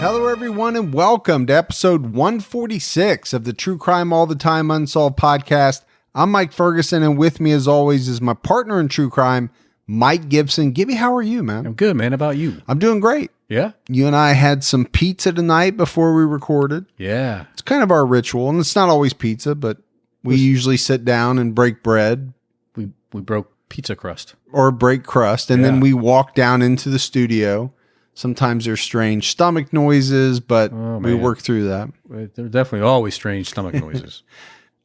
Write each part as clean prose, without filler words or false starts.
Hello, everyone, and welcome to episode 146 of the True Crime All the Time Unsolved podcast. I'm Mike Ferguson, and with me, as always, is my partner in true crime, Mike Gibson. Gibby, how are you, man? I'm good, man. How about you? I'm doing great. Yeah? You and I had some pizza tonight before we recorded. Yeah. It's kind of our ritual, and it's not always pizza, but we usually sit down and break bread. We broke pizza crust. Or break crust, and then we walk down into the studio. Sometimes there's strange stomach noises, but we work through that. There are definitely always strange stomach noises.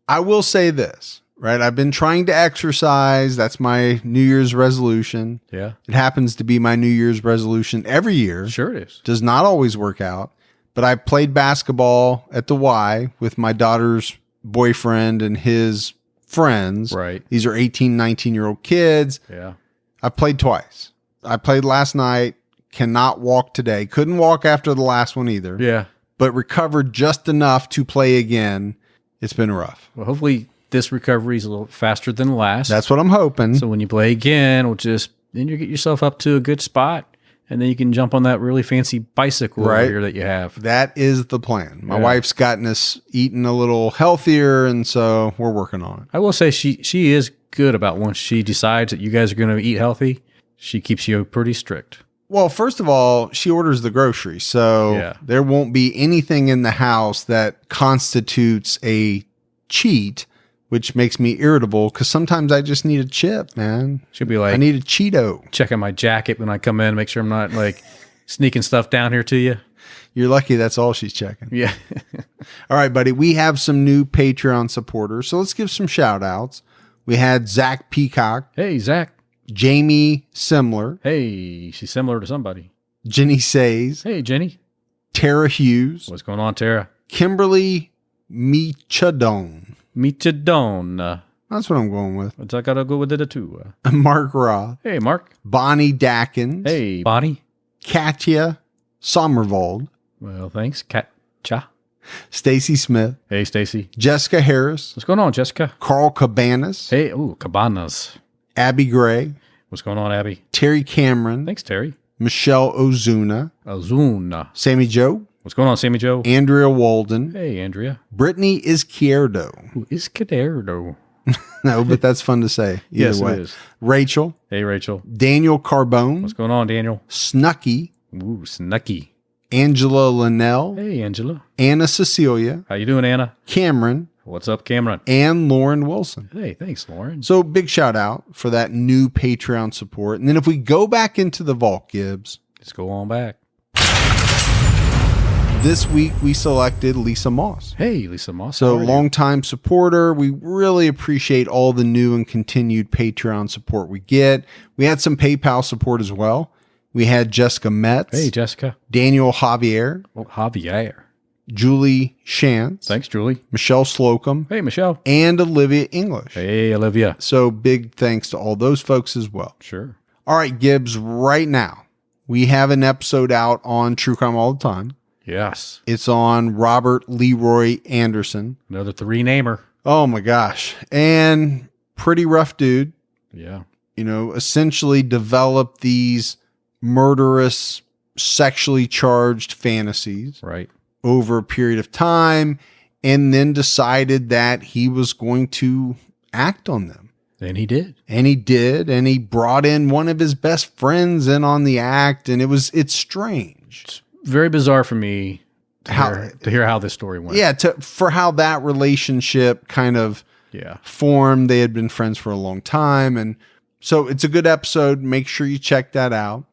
I will say this, right? I've been trying to exercise. That's my New Year's resolution. Yeah. It happens to be my New Year's resolution every year. Sure it is. Does not always work out, but I played basketball at the Y with my daughter's boyfriend and his friends. Right. These are 18, 19-year-old kids. Yeah. I played twice. I played last night. Cannot walk today. Couldn't walk after the last one either. Yeah. But recovered just enough to play again. It's been rough. Well, hopefully this recovery is a little faster than the last. That's what I'm hoping. So when you play again, then you get yourself up to a good spot, and then you can jump on that really fancy bicycle here that you have. That is the plan. My wife's gotten us eating a little healthier, and so we're working on it. I will say she is good about once she decides that you guys are going to eat healthy, she keeps you pretty strict. Well, first of all, she orders the groceries, so there won't be anything in the house that constitutes a cheat, which makes me irritable because sometimes I just need a chip, man. She'll be like, I need a Cheeto. Checking my jacket when I come in, make sure I'm not like sneaking stuff down here to you. You're lucky that's all she's checking. Yeah. All right, buddy. We have some new Patreon supporters, so let's give some shout outs. We had Zach Peacock. Hey, Zach. Jamie Simler. Hey, she's similar to somebody. Jenny Says. Hey, Jenny. Tara Hughes. What's going on, Tara? Kimberly Michadone. Michadone. That's what I'm going with. I gotta go with it too. Mark Roth. Hey, Mark. Bonnie Dackins. Hey, Bonnie. Katya Sommervold. Well, thanks. Katja. Stacy Smith. Hey, Stacy. Jessica Harris. What's going on, Jessica? Carl Cabanas. Hey, Cabanas. Abby Gray. What's going on, Abby? Terry Cameron. Thanks, Terry. Michelle Ozuna. Sammy Joe. What's going on, Sammy Joe? Andrea Walden. Hey, Andrea. Brittany Izquierdo. Who is Izquierdo? No, but that's fun to say. Yes, way. It is. Rachel. Hey, Rachel. Daniel Carbone. What's going on, Daniel? Snucky. Ooh, Snucky. Angela Linnell. Hey, Angela. Anna Cecilia. How you doing, Anna? Cameron. What's up, Cameron? And Lauren Wilson. Hey, thanks, Lauren. So big shout out for that new Patreon support. And then if we go back into the vault, Gibbs. Let's go on back. This week we selected Lisa Moss. Hey, Lisa Moss. So longtime supporter. We really appreciate all the new and continued Patreon support we get. We had some PayPal support as well. We had Jessica Metz. Hey, Jessica. Daniel Javier. Oh, Javier. Julie Shantz. Thanks, Julie. Michelle Slocum. Hey, Michelle. And Olivia English. Hey, Olivia. So big thanks to all those folks as well. Sure. All right, Gibbs, right now, we have an episode out on True Crime All the Time. Yes. It's on Robert Leroy Anderson. Another 3-namer. Oh, my gosh. And pretty rough dude. Yeah. You know, essentially developed these murderous, sexually charged fantasies. Right. Over a period of time, and then decided that he was going to act on them. And he did. And he did, and he brought in one of his best friends in on the act, and it's strange. It's very bizarre for me to hear how this story went. Yeah, for how that relationship kind of formed. They had been friends for a long time, and so it's a good episode. Make sure you check that out.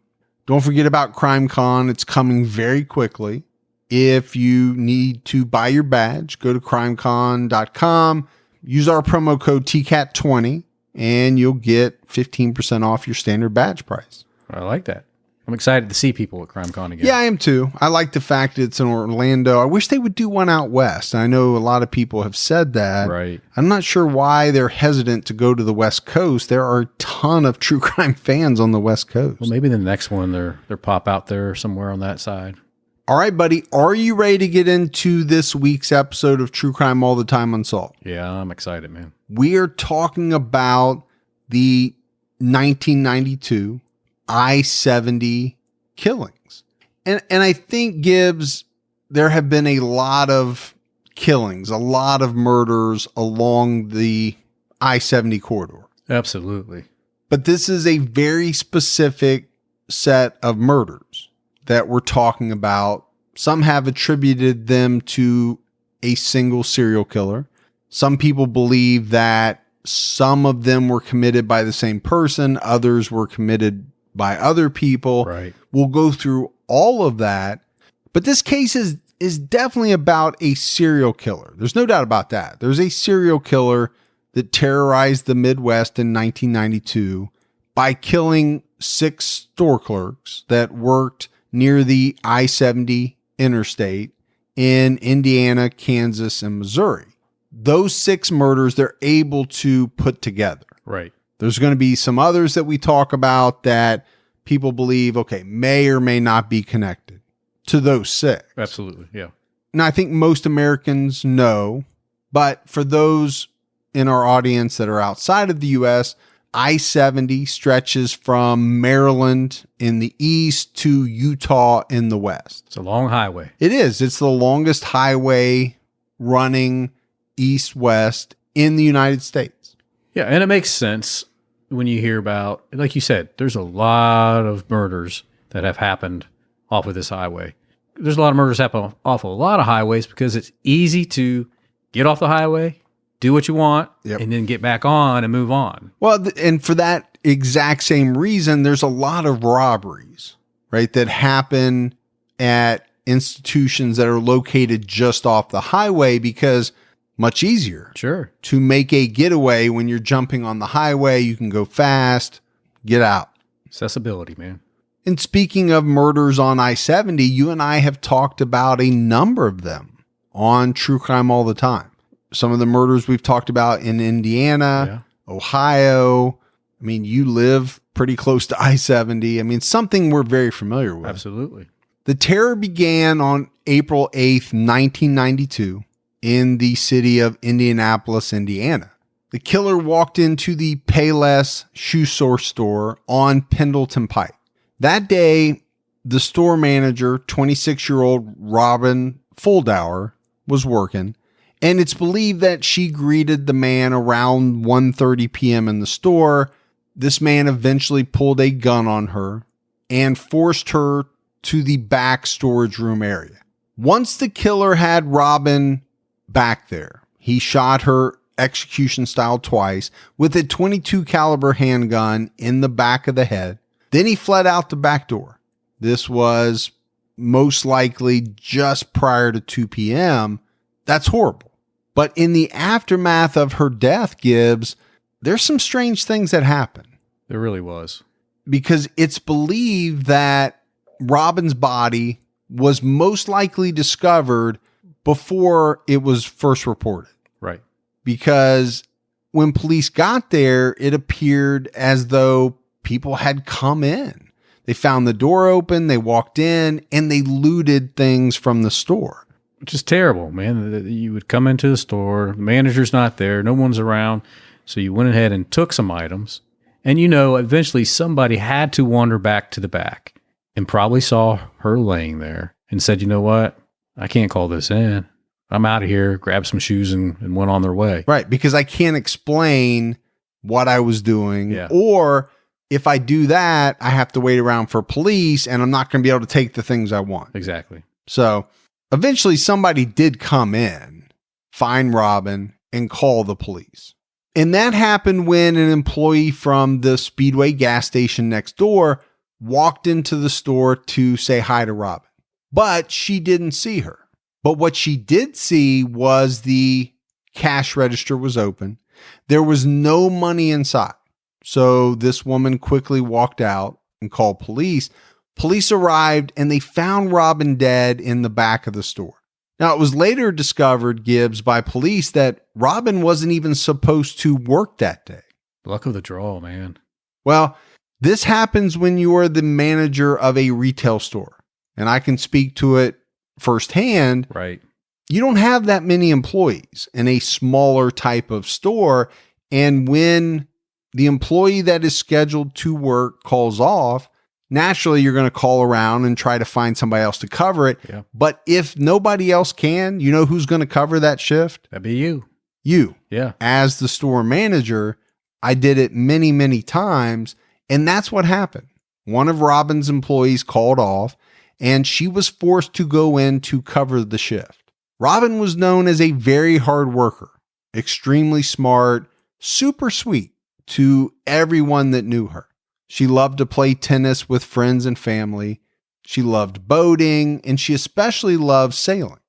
Don't forget about CrimeCon. It's coming very quickly. If you need to buy your badge, go to crimecon.com, use our promo code TCAT20, and you'll get 15% off your standard badge price. I like that. I'm excited to see people at CrimeCon again. Yeah, I am too. I like the fact it's in Orlando. I wish they would do one out west. I know a lot of people have said that. Right. I'm not sure why they're hesitant to go to the West Coast. There are a ton of true crime fans on the West Coast. Well, maybe the next one, they're pop out there somewhere on that side. All right, buddy. Are you ready to get into this week's episode of True Crime All the Time Unsolved? Yeah, I'm excited, man. We are talking about the 1992 I-70 killings. And I think, Gibbs, there have been a lot of killings, a lot of murders along the I-70 corridor. Absolutely. But this is a very specific set of murders that we're talking about. Some have attributed them to a single serial killer. Some people believe that some of them were committed by the same person. Others were committed by other people. Right. We'll go through all of that. But this case is definitely about a serial killer. There's no doubt about that. There's a serial killer that terrorized the Midwest in 1992 by killing 6 store clerks that worked near the I-70 Interstate in Indiana, Kansas, and Missouri. Those 6 murders they're able to put together. Right. There's going to be some others that we talk about that people believe, okay, may or may not be connected to those 6. Absolutely. Yeah. Now, I think most Americans know, but for those in our audience that are outside of the U.S., I-70 stretches from Maryland in the east to Utah in the west. It's a long highway. It is. It's the longest highway running east-west in the United States. Yeah, and it makes sense when you hear about, like you said, there's a lot of murders that have happened off of this highway. There's a lot of murders happen off of a lot of highways because it's easy to get off the highway, do what you want, and then get back on and move on. Well, and for that exact same reason, there's a lot of robberies, right, that happen at institutions that are located just off the highway because much easier to make a getaway when you're jumping on the highway. You can go fast, get out. Accessibility, man. And speaking of murders on I-70, you and I have talked about a number of them on True Crime All the Time. Some of the murders we've talked about in Indiana, Ohio. I mean, you live pretty close to I-70. I mean, something we're very familiar with. Absolutely. The terror began on April 8th, 1992 in the city of Indianapolis, Indiana. The killer walked into the Payless Shoe Source store on Pendleton Pike. That day, the store manager, 26-year-old Robin Fuldauer, was working, and it's believed that she greeted the man around 1:30 p.m. in the store. This man eventually pulled a gun on her and forced her to the back storage room area. Once the killer had Robin back there, he shot her execution style twice with a .22 caliber handgun in the back of the head. Then he fled out the back door. This was most likely just prior to 2 p.m. That's horrible. But in the aftermath of her death, Gibbs, there's some strange things that happen. There really was. Because it's believed that Robin's body was most likely discovered before it was first reported. Right. Because when police got there, it appeared as though people had come in. They found the door open, they walked in, and they looted things from the store. Which is terrible, man. You would come into the store, the manager's not there, no one's around. So you went ahead and took some items. And eventually somebody had to wander back to the back and probably saw her laying there and said, you know what? I can't call this in. I'm out of here, grabbed some shoes and went on their way. Right, because I can't explain what I was doing. Yeah. Or if I do that, I have to wait around for police and I'm not going to be able to take the things I want. Exactly. So eventually somebody did come in, find Robin, and call the police. And that happened when an employee from the Speedway gas station next door walked into the store to say hi to Robin. But she didn't see her. But what she did see was the cash register was open. There was no money inside. So this woman quickly walked out and called police. Police arrived and they found Robin dead in the back of the store. Now, it was later discovered, Gibbs, by police that Robin wasn't even supposed to work that day. Luck of the draw, man. Well, this happens when you are the manager of a retail store. And I can speak to it firsthand. Right. You don't have that many employees in a smaller type of store. And when the employee that is scheduled to work calls off, naturally you're going to call around and try to find somebody else to cover it. Yeah. But if nobody else can, you know who's going to cover that shift? That'd be you. You. Yeah. As the store manager, I did it many, many times. And that's what happened. One of Robin's employees called off and she was forced to go in to cover the shift. Robin was known as a very hard worker, extremely smart, super sweet to everyone that knew her. She loved to play tennis with friends and family. She loved boating, and she especially loved sailing.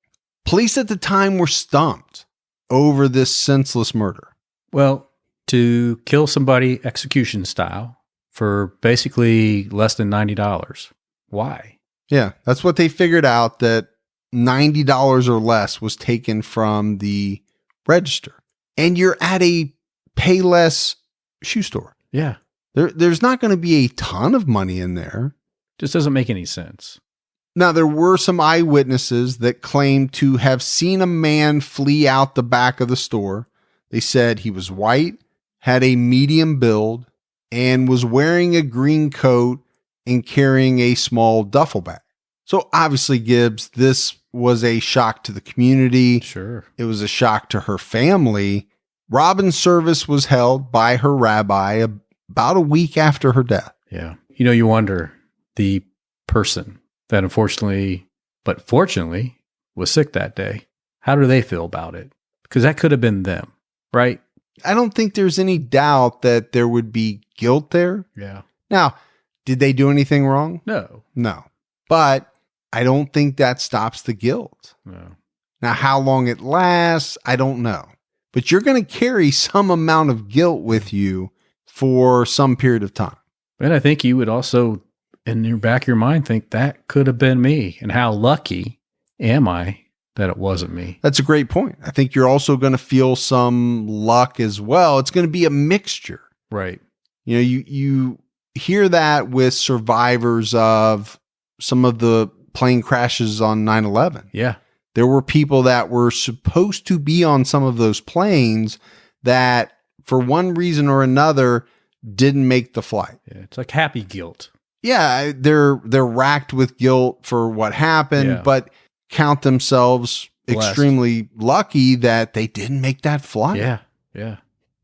Police at the time were stumped over this senseless murder. Well, to kill somebody execution style for basically less than $90. Why? Yeah, that's what they figured out, that $90 or less was taken from the register. And you're at a Payless shoe store. Yeah. There's not going to be a ton of money in there. Just doesn't make any sense. Now, there were some eyewitnesses that claimed to have seen a man flee out the back of the store. They said he was white, had a medium build, and was wearing a green coat and carrying a small duffel bag. So obviously, Gibbs, this was a shock to the community. Sure. It was a shock to her family. Robin's service was held by her rabbi about a week after her death. Yeah. You know, you wonder, the person that unfortunately, but fortunately, was sick that day, how do they feel about it? Because that could have been them, right? I don't think there's any doubt that there would be guilt there. Yeah. Now, did they do anything wrong? No. No. But I don't think that stops the guilt. No. Now, how long it lasts, I don't know. But you're going to carry some amount of guilt with you for some period of time. And I think you would also, in your back of your mind, think that could have been me. And how lucky am I that it wasn't me? That's a great point. I think you're also going to feel some luck as well. It's going to be a mixture. Right. You know, you hear that with survivors of some of the plane crashes on 9/11. Yeah. There were people that were supposed to be on some of those planes that, for one reason or another, didn't make the flight. Yeah, it's like happy guilt. Yeah, they're racked with guilt for what happened, but count themselves blessed, extremely lucky that they didn't make that flight. Yeah, yeah.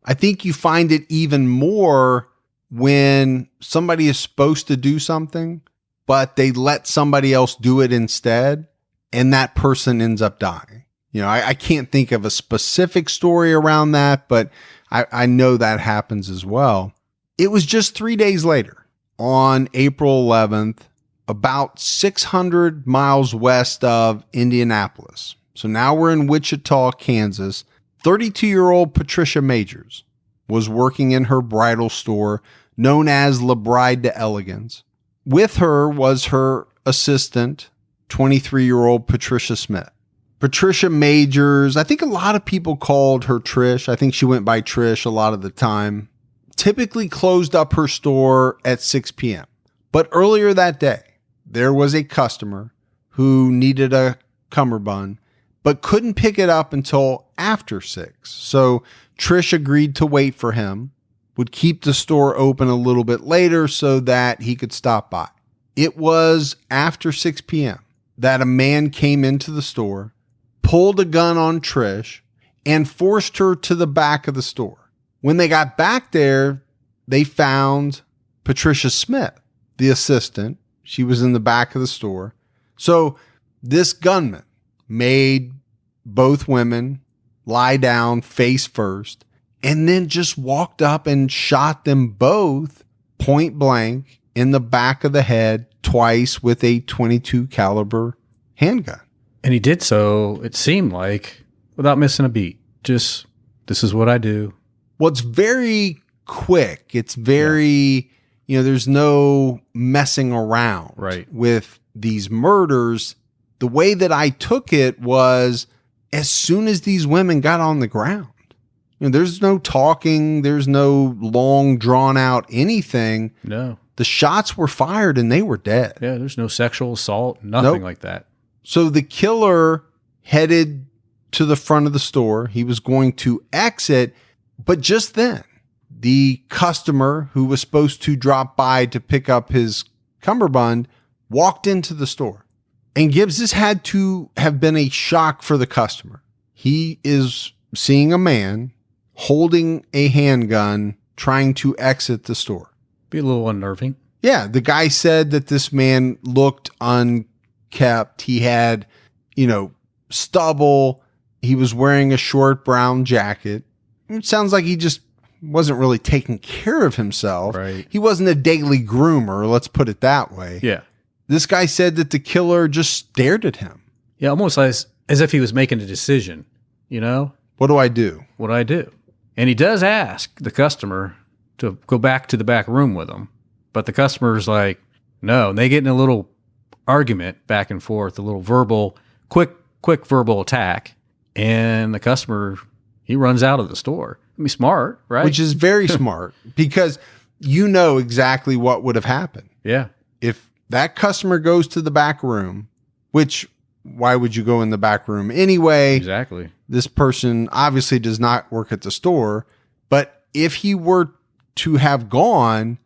I think you find it even more when somebody is supposed to do something, but they let somebody else do it instead, and that person ends up dying. You know, I can't think of a specific story around that, but I know that happens as well. It was just 3 days later, on April 11th, about 600 miles west of Indianapolis. So now we're in Wichita, Kansas. 32-year-old Patricia Majors was working in her bridal store known as La Bride d'Elegance. With her was her assistant, 23-year-old Patricia Smith. Patricia Majors, I think a lot of people called her Trish. I think she went by Trish a lot of the time. Typically closed up her store at 6 p.m. But earlier that day, there was a customer who needed a cummerbund, but couldn't pick it up until after 6. So Trish agreed to wait for him, would keep the store open a little bit later so that he could stop by. It was after 6 p.m. that a man came into the store, pulled a gun on Trish, and forced her to the back of the store. When they got back there, they found Patricia Smith, the assistant. She was in the back of the store. So this gunman made both women lie down face first and then just walked up and shot them both point blank in the back of the head twice with a .22 caliber handgun. And he did so, it seemed like, without missing a beat. Just, this is what I do. Well, it's very quick. It's very, there's no messing around with these murders. The way that I took it was as soon as these women got on the ground, there's no talking. There's no long drawn out anything. No. The shots were fired and they were dead. Yeah, there's no sexual assault, nothing like that. So the killer headed to the front of the store. He was going to exit, but just then, the customer who was supposed to drop by to pick up his cummerbund, walked into the store. And Gibbs, this had to have been a shock for the customer. He is seeing a man holding a handgun trying to exit the store. Be a little unnerving. Yeah, the guy said that this man looked unkept. He had, stubble. He was wearing a short brown jacket. It sounds like he just wasn't really taking care of himself. Right. He wasn't a daily groomer, let's put it that way. Yeah. This guy said that the killer just stared at him. Yeah, almost as if he was making a decision, What do I do? What do I do? And he does ask the customer to go back to the back room with him. But the customer's like, no. And they get in a little argument back and forth, a little verbal, quick verbal attack. And the customer, he runs out of the store. I mean, smart, right? Which is very smart because you know exactly what would have happened. Yeah. If that customer goes to the back room, which why would you go in the back room anyway? Exactly. This person obviously does not work at the store, but if he were to have gone,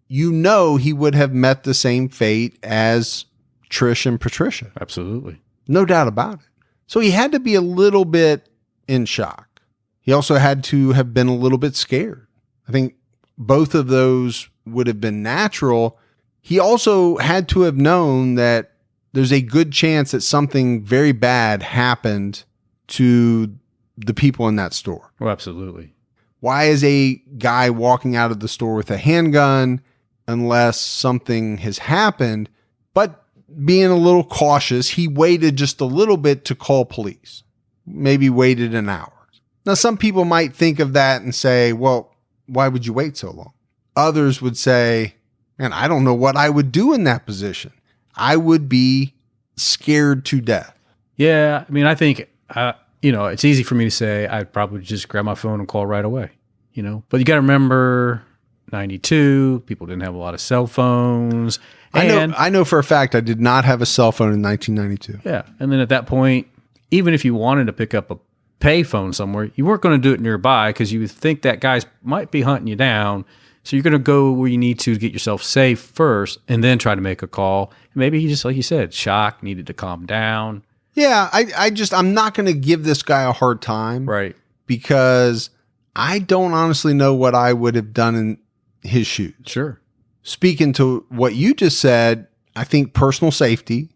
he would have met the same fate as Trish and Patricia. Absolutely. No doubt about it. So he had to be a little bit in shock. He also had to have been a little bit scared. I think both of those would have been natural. He also had to have known that there's a good chance that something very bad happened to the people in that store. Oh, absolutely. Why is a guy walking out of the store with a handgun unless something has happened? But being a little cautious, he waited just a little bit to call police. Maybe waited an hour. Now, some people might think of that and say, well, why would you wait so long? Others would say, man, I don't know what I would do in that position. I would be scared to death. Yeah. I mean, I think, it's easy for me to say I'd probably just grab my phone and call right away, But you got to remember, 92, people didn't have a lot of cell phones. I know for a fact I did not have a cell phone in 1992. Yeah. And then at that point, even if you wanted to pick up a pay phone somewhere, you weren't going to do it nearby because you would think that guy might be hunting you down. So you're going to go where you need to get yourself safe first and then try to make a call. Maybe he just, like you said, shocked, needed to calm down. Yeah, I'm not going to give this guy a hard time. Right. Because I don't honestly know what I would have done in his shoes. Sure. Speaking to what you just said, I think personal safety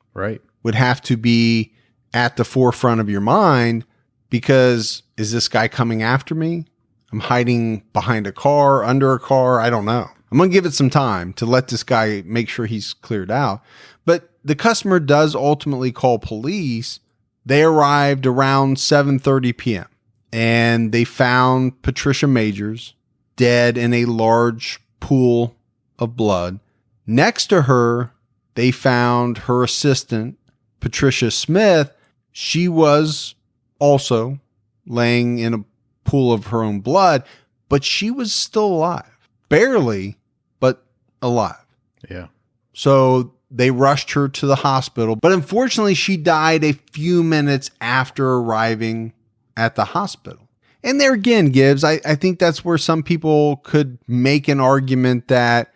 would have to be at the forefront of your mind because is this guy coming after me? I'm hiding behind a car, under a car. I don't know. I'm going to give it some time to let this guy make sure he's cleared out. But the customer does ultimately call police. They arrived around 7:30 p.m. and they found Patricia Majors dead in a large pool of blood. Next to her, they found her assistant, Patricia Smith. She was also laying in a pool of her own blood, but she was still alive. Barely, but alive. Yeah. So they rushed her to the hospital, but unfortunately she died a few minutes after arriving at the hospital. And there again, Gibbs, I think that's where some people could make an argument that,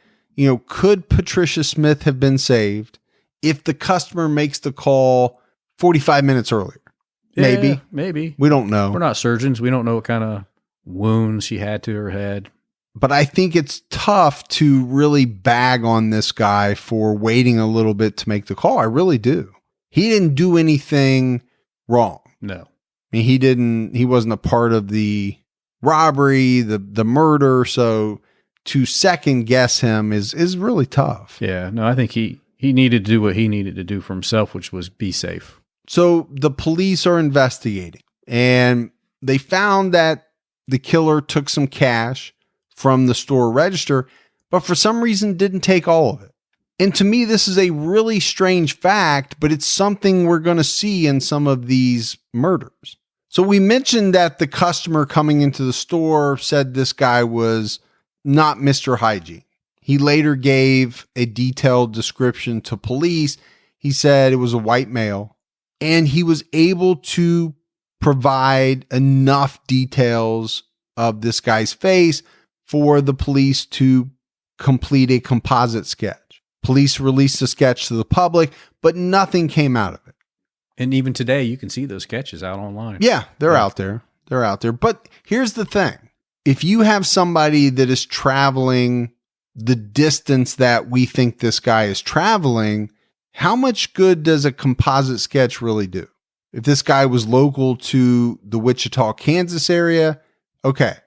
could Patricia Smith have been saved if the customer makes the call 45 minutes earlier? Yeah, maybe. We don't know. We're not surgeons. We don't know what kind of wounds she had to her head. But I think it's tough to really bag on this guy for waiting a little bit to make the call. I really do. He didn't do anything wrong. No. I mean, he wasn't a part of the robbery, the murder. So to second guess him is really tough. Yeah. No, I think he needed to do what he needed to do for himself, which was be safe. So the police are investigating and they found that the killer took some cash from the store register, but for some reason didn't take all of it. And to me, this is a really strange fact, but it's something we're going to see in some of these murders. So we mentioned that the customer coming into the store said this guy was not Mr. Hygiene. He later gave a detailed description to police. He said it was a white male, and he was able to provide enough details of this guy's face for the police to complete a composite sketch. Police released the sketch to the public, but nothing came out of it. And even today, you can see those sketches out online. Yeah, they're out there. They're out there. But here's the thing. If you have somebody that is traveling the distance that we think this guy is traveling, how much good does a composite sketch really do? If this guy was local to the Wichita, Kansas area, okay,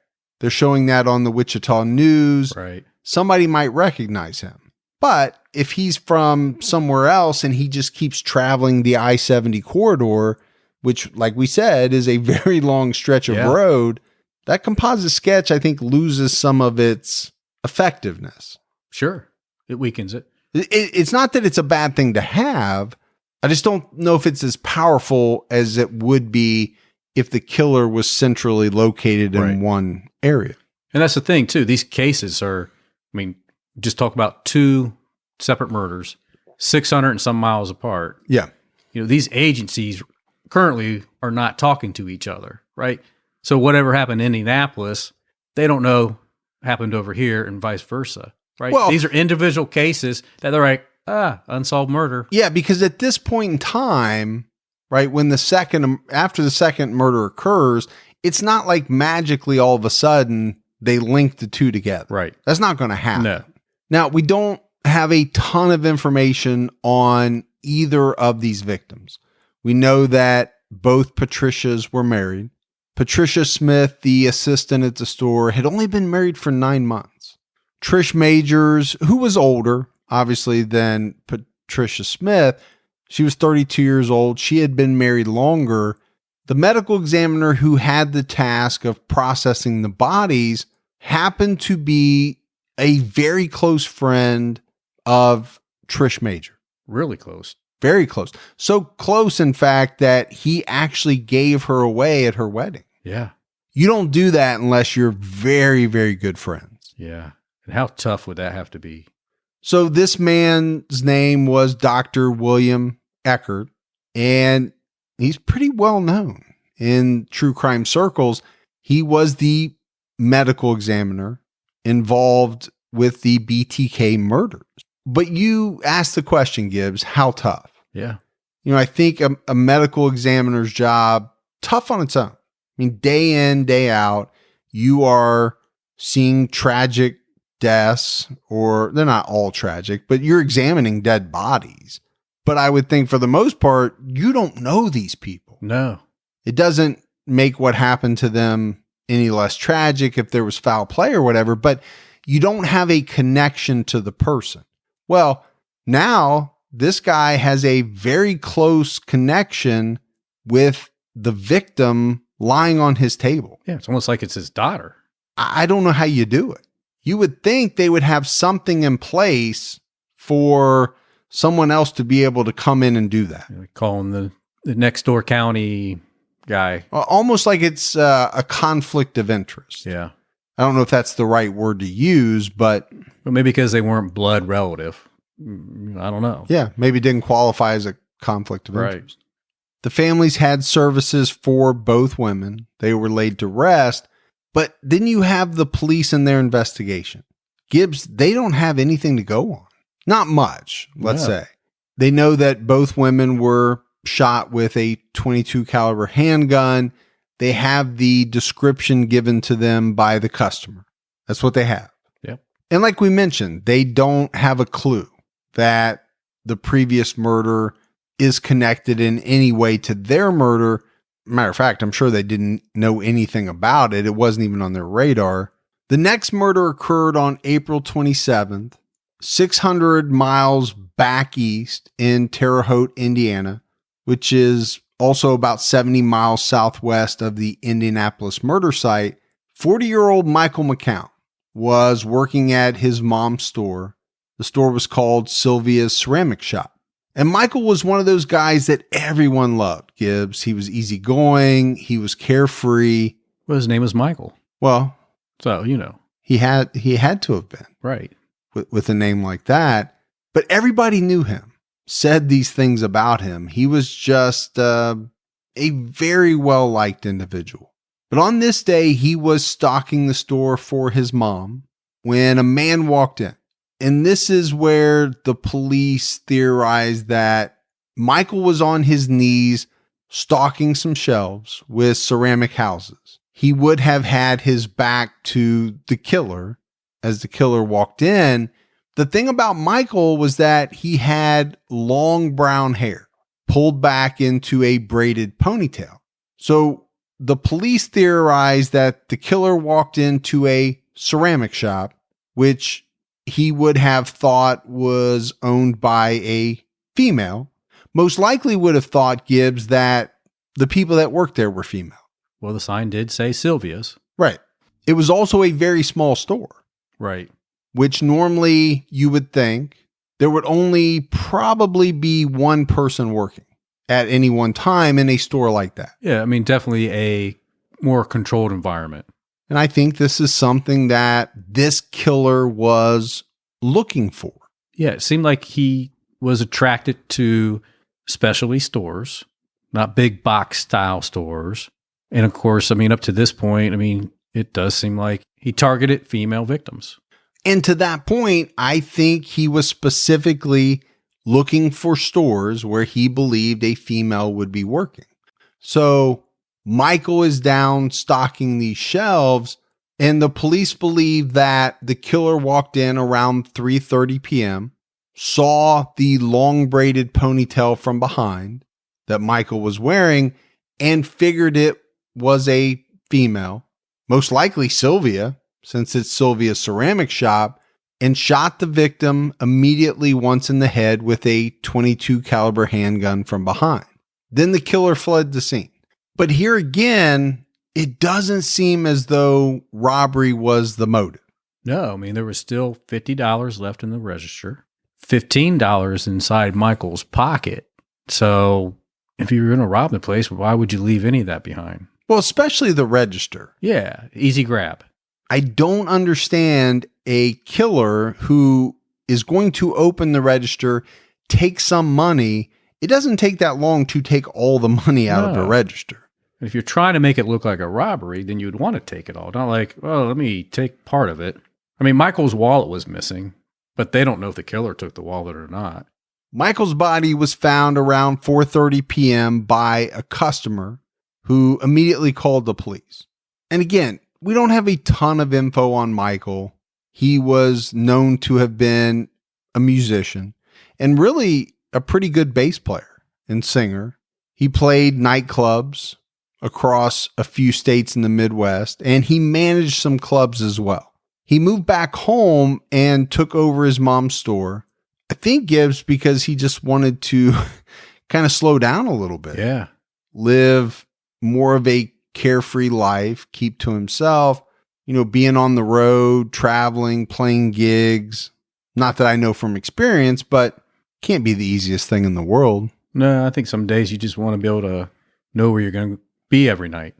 they're showing that on the Wichita news. Right. Somebody might recognize him. But if he's from somewhere else and he just keeps traveling the I-70 corridor, which, like we said, is a very long stretch of road, that composite sketch, I think, loses some of its effectiveness. Sure. It weakens it. It's not that it's a bad thing to have. I just don't know if it's as powerful as it would be if the killer was centrally located in one area. And that's the thing, too. These cases are, I mean, just talk about 2 separate murders, 600 and some miles apart. Yeah. You know, these agencies currently are not talking to each other, right? So whatever happened in Indianapolis, they don't know happened over here and vice versa, right? Well, these are individual cases that they're like, unsolved murder. Yeah, because at this point in time, right, when after the second murder occurs, it's not like magically all of a sudden they link the two together. Right. That's not going to happen. No. Now, we don't have a ton of information on either of these victims. We know that both Patricias were married. Patricia Smith, the assistant at the store, had only been married for 9 months. Trish Majors, who was older, obviously, than Patricia Smith, she was 32 years old. She had been married longer. The medical examiner who had the task of processing the bodies happened to be a very close friend of Trish Major. Really close. Very close. So close, in fact, that he actually gave her away at her wedding. Yeah. You don't do that unless you're very, very good friends. Yeah. And how tough would that have to be? So this man's name was Dr. William Eckert, and he's pretty well known in true crime circles. He was the medical examiner involved with the BTK murders. But you asked the question, Gibbs, how tough? Yeah. You know, I think a medical examiner's job, tough on its own. I mean, day in, day out, you are seeing tragic deaths, or they're not all tragic, but you're examining dead bodies. But I would think for the most part, you don't know these people. No. It doesn't make what happened to them any less tragic if there was foul play or whatever, but you don't have a connection to the person. Well, now this guy has a very close connection with the victim lying on his table. Yeah, it's almost like it's his daughter. I don't know how you do it. You would think they would have something in place for someone else to be able to come in and do that. You know, call him the next door county guy. Almost like it's a conflict of interest. Yeah. I don't know if that's the right word to use, but maybe because they weren't blood relative. I don't know. Yeah, maybe didn't qualify as a conflict of interest. Right. The families had services for both women. They were laid to rest, but then you have the police in their investigation. Gibbs, they don't have anything to go on. Not much, let's say. They know that both women were shot with a .22 caliber handgun. They have the description given to them by the customer. That's what they have. Yep. And like we mentioned, they don't have a clue that the previous murder is connected in any way to their murder. Matter of fact, I'm sure they didn't know anything about it. It wasn't even on their radar. The next murder occurred on April 27th, 600 miles back east in Terre Haute, Indiana, which is also about 70 miles southwest of the Indianapolis murder site. 40-year-old Michael McCown was working at his mom's store. The store was called Sylvia's Ceramic Shop. And Michael was one of those guys that everyone loved, Gibbs. He was easygoing. He was carefree. Well, his name was Michael. Well, so, you know. He had to have been. Right. With a name like that. But everybody knew him, said these things about him. He was just a very well-liked individual. But on this day, he was stocking the store for his mom when a man walked in. And this is where the police theorized that Michael was on his knees stocking some shelves with ceramic houses. He would have had his back to the killer as the killer walked in. The thing about Michael was that he had long brown hair pulled back into a braided ponytail. So the police theorized that the killer walked into a ceramic shop, which he would have thought was owned by a female. Most likely would have thought, Gibbs, that the people that worked there were female. Well, the sign did say Sylvia's. Right. It was also a very small store. Right. Which normally you would think there would only probably be one person working at any one time in a store like that. Yeah, I mean, definitely a more controlled environment. And I think this is something that this killer was looking for. Yeah, it seemed like he was attracted to specialty stores, not big box style stores. And of course, I mean, up to this point, I mean, it does seem like he targeted female victims. And to that point, I think he was specifically looking for stores where he believed a female would be working. So Michael is down stocking these shelves, and the police believe that the killer walked in around 3:30 p.m., saw the long braided ponytail from behind that Michael was wearing, and figured it was a female, most likely Sylvia, since it's Sylvia's ceramic shop, and shot the victim immediately once in the head with a .22 caliber handgun from behind. Then the killer fled the scene. But here again, it doesn't seem as though robbery was the motive. No, I mean, there was still $50 left in the register, $15 inside Michael's pocket. So if you were going to rob the place, why would you leave any of that behind? Well, especially the register. Yeah, easy grab. I don't understand a killer who is going to open the register, take some money. It doesn't take that long to take all the money out of a register. If you're trying to make it look like a robbery, then you'd want to take it all. Not like, well, let me take part of it. I mean, Michael's wallet was missing, but they don't know if the killer took the wallet or not. Michael's body was found around 4:30 p.m. by a customer who immediately called the police. And again, we don't have a ton of info on Michael. He was known to have been a musician and really a pretty good bass player and singer. He played nightclubs across a few states in the Midwest, and he managed some clubs as well. He moved back home and took over his mom's store. I think, Gibbs, because he just wanted to kind of slow down a little bit. Yeah. Live more of a carefree life, keep to himself, being on the road, traveling, playing gigs. Not that I know from experience, but can't be the easiest thing in the world. No, I think some days you just want to be able to know where you're going to be every night.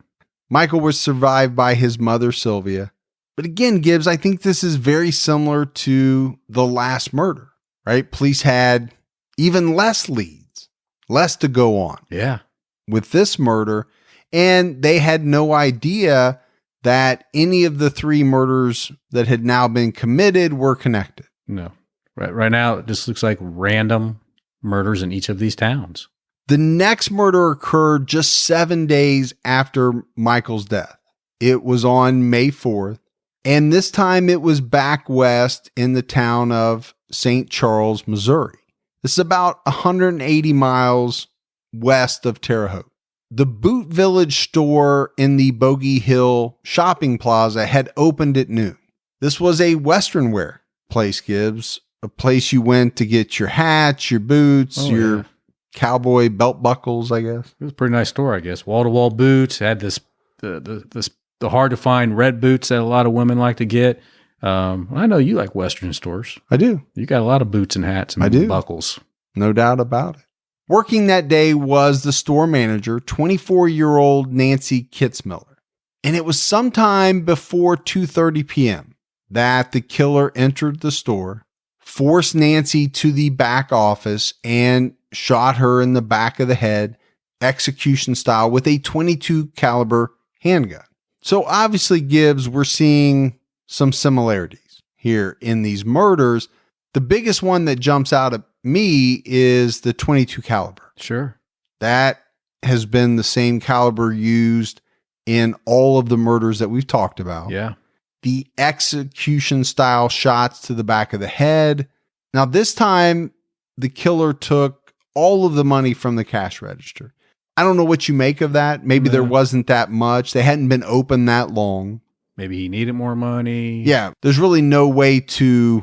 Michael was survived by his mother, Sylvia. But again, Gibbs, I think this is very similar to the last murder, right? Police had even less leads, less to go on. Yeah. With this murder, and they had no idea that any of the three murders that had now been committed were connected. No. Right now, it just looks like random murders in each of these towns. The next murder occurred just 7 days after Michael's death. It was on May 4th, and this time it was back west in the town of St. Charles, Missouri. This is about 180 miles west of Terre Haute. The Boot Village store in the Bogey Hill shopping plaza had opened at noon. This was a Western wear place, Gibbs, a place you went to get your hats, your boots, your cowboy belt buckles, I guess. It was a pretty nice store, I guess. Wall-to-wall boots, had the hard to find red boots that a lot of women like to get. I know you like Western stores. I do. You got a lot of boots and hats and buckles. No doubt about it. Working that day was the store manager, 24-year-old Nancy Kitzmiller. And it was sometime before 2:30 p.m. that the killer entered the store, forced Nancy to the back office, and shot her in the back of the head, execution style, with a .22 caliber handgun. So obviously, Gibbs, we're seeing some similarities here in these murders, The biggest one that jumps out at me is the 22 caliber. Sure. That has been the same caliber used in all of the murders that we've talked about. Yeah. The execution style shots to the back of the head. Now, this time, the killer took all of the money from the cash register. I don't know what you make of that. Maybe there wasn't that much. They hadn't been open that long. Maybe he needed more money. Yeah. There's really no way to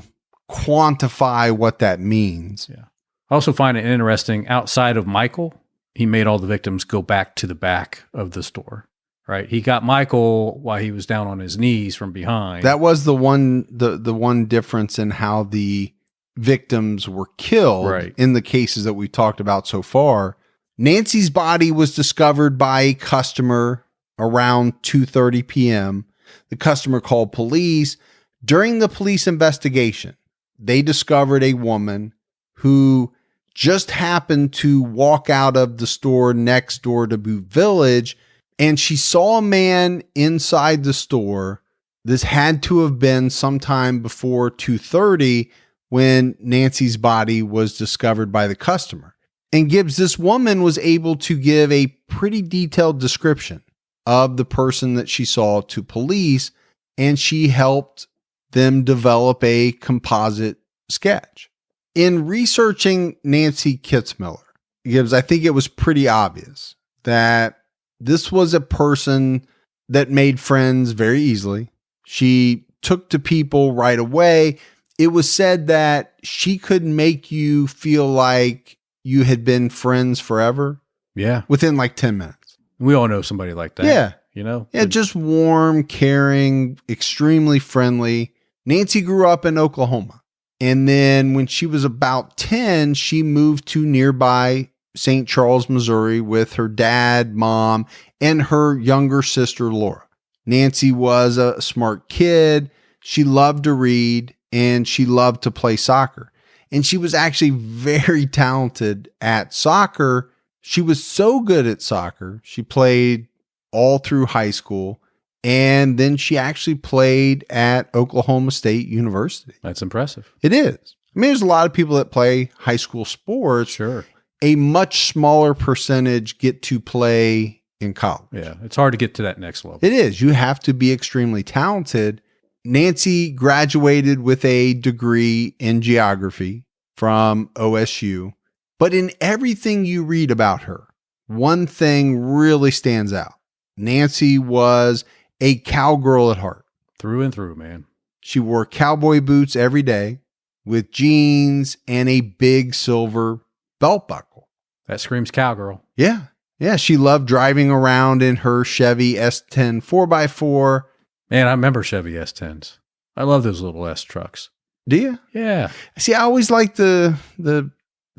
quantify what that means. Yeah. I also find it interesting, outside of Michael, he made all the victims go back to the back of the store, right? He got Michael while he was down on his knees from behind. That was the one difference in how the victims were killed in the cases that we talked about so far. Nancy's body was discovered by a customer around 2:30 p.m. The customer called police. During the police investigation, they discovered a woman who just happened to walk out of the store next door to Boot Village, and she saw a man inside the store. This had to have been sometime before 2:30 when Nancy's body was discovered by the customer. And Gibbs, this woman was able to give a pretty detailed description of the person that she saw to police, and she helped them develop a composite sketch. In researching Nancy Kitzmiller, Gibbs, I think it was pretty obvious that this was a person that made friends very easily. She took to people right away. It was said that she could make you feel like you had been friends forever. Yeah. Within like 10 minutes. We all know somebody like that. Yeah. You know? Yeah, just warm, caring, extremely friendly. Nancy grew up in Oklahoma. And then when she was about 10, she moved to nearby St. Charles, Missouri with her dad, mom, and her younger sister, Laura. Nancy was a smart kid. She loved to read and she loved to play soccer. And she was actually very talented at soccer. She was so good at soccer. She played all through high school. And then she actually played at Oklahoma State University. That's impressive. It is. I mean, there's a lot of people that play high school sports. Sure. A much smaller percentage get to play in college. Yeah. It's hard to get to that next level. It is. You have to be extremely talented. Nancy graduated with a degree in geography from OSU. But in everything you read about her, one thing really stands out. Nancy was a cowgirl at heart. Through and through, man. She wore cowboy boots every day with jeans and a big silver belt buckle. That screams cowgirl. Yeah. Yeah. She loved driving around in her Chevy S10 4x4. Man, I remember Chevy S10s. I love those little S trucks. Do you? Yeah. See, I always liked the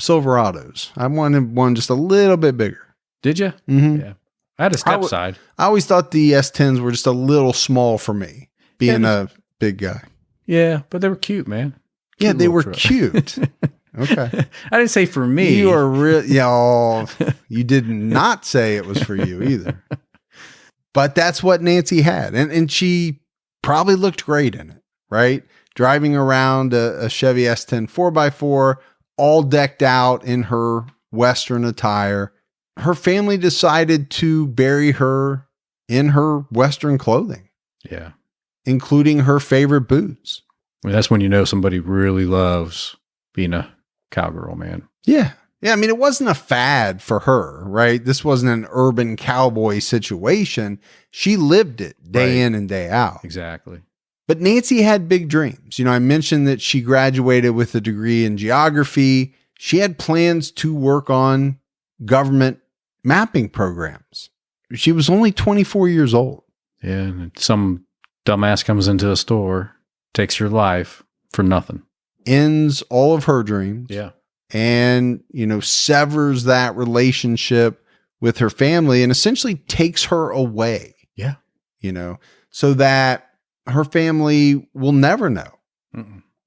Silverados. I wanted one just a little bit bigger. Did you? Mm-hmm. Yeah. I had a step side. I always thought the S10s were just a little small for me, being a big guy. Yeah, but they were cute, man. Yeah, they were cute. Okay. I didn't say for me. You are real. Yeah, you did not say it was for you either. But that's what Nancy had. And she probably looked great in it, right? Driving around a Chevy S10 4x4, all decked out in her Western attire. Her family decided to bury her in her Western clothing. Yeah. Including her favorite boots. I mean, that's when you know somebody really loves being a cowgirl, man. Yeah. Yeah. I mean, it wasn't a fad for her, right? This wasn't an urban cowboy situation. She lived it day in and day out. Exactly. But Nancy had big dreams. You know, I mentioned that she graduated with a degree in geography. She had plans to work on government mapping programs. She was only 24 years old. Yeah. And some dumbass comes into a store, takes your life for nothing. Ends all of her dreams. Yeah. And, you know, severs that relationship with her family and essentially takes her away. Yeah. You know, so that her family will never know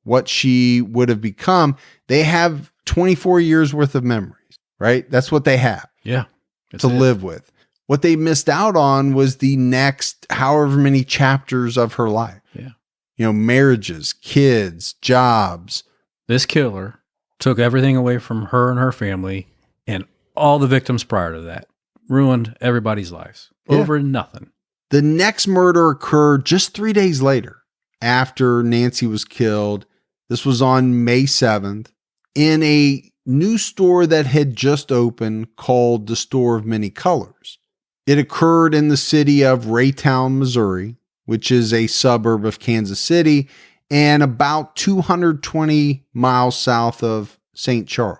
what she would have become. They have 24 years worth of memories, right? That's what they have. Yeah. To live with. What they missed out on was the next however many chapters of her life. Yeah. You know, marriages, kids, jobs, This killer took everything away from her and her family and all the victims prior to that. Ruined everybody's lives over nothing. The next murder occurred just 3 days later after Nancy was killed. This was on May 7th in a new store that had just opened called the Store of Many Colors. It occurred in the city of Raytown, Missouri, which is a suburb of Kansas City and about 220 miles south of St. Charles.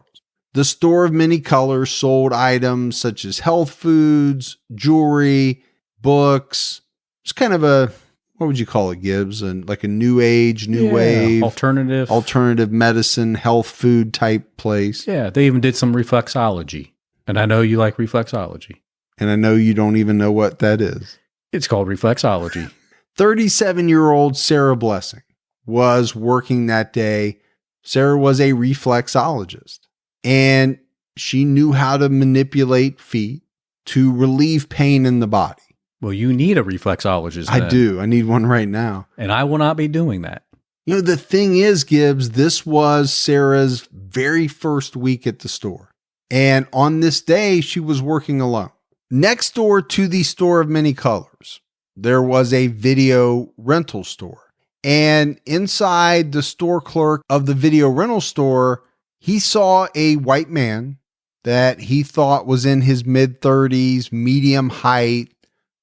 The Store of Many Colors sold items such as health foods, jewelry, books. It's kind of a, what would you call it, Gibbs? And like a new age, new wave, alternative medicine, health food type place. Yeah, they even did some reflexology. And I know you like reflexology. And I know you don't even know what that is. It's called reflexology. 37-year-old Sarah Blessing was working that day. Sarah was a reflexologist, and she knew how to manipulate feet to relieve pain in the body. Well, you need a reflexologist. I do. I need one right now. And I will not be doing that. You know, the thing is, Gibbs, this was Sarah's very first week at the store. And on this day, she was working alone. Next door to the Store of Many Colors, there was a video rental store. And inside the store clerk of the video rental store, he saw a white man that he thought was in his mid-30s, medium height,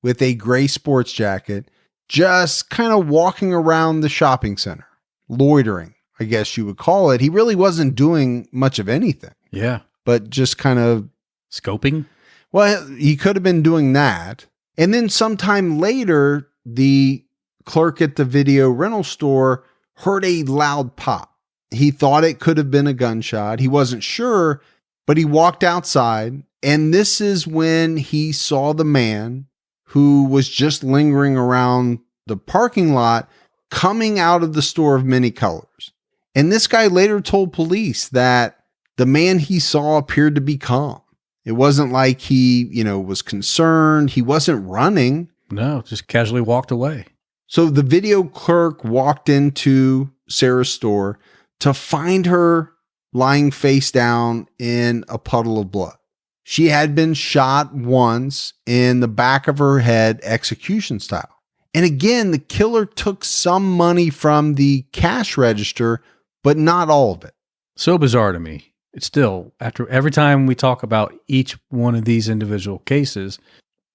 with a gray sports jacket, just kind of walking around the shopping center, loitering, I guess you would call it. He really wasn't doing much of anything. Yeah. But just kind of scoping. Well, he could have been doing that. And then sometime later, the clerk at the video rental store heard a loud pop. He thought it could have been a gunshot. He wasn't sure, but he walked outside. And this is when he saw the man who was just lingering around the parking lot coming out of the Store of Many Colors. And this guy later told police that the man he saw appeared to be calm. It wasn't like he, was concerned. He wasn't running. No, just casually walked away. So the video clerk walked into Sarah's store to find her lying face down in a puddle of blood. She had been shot once in the back of her head, execution style. And again, the killer took some money from the cash register, but not all of it. So bizarre to me. It's still, after every time we talk about each one of these individual cases,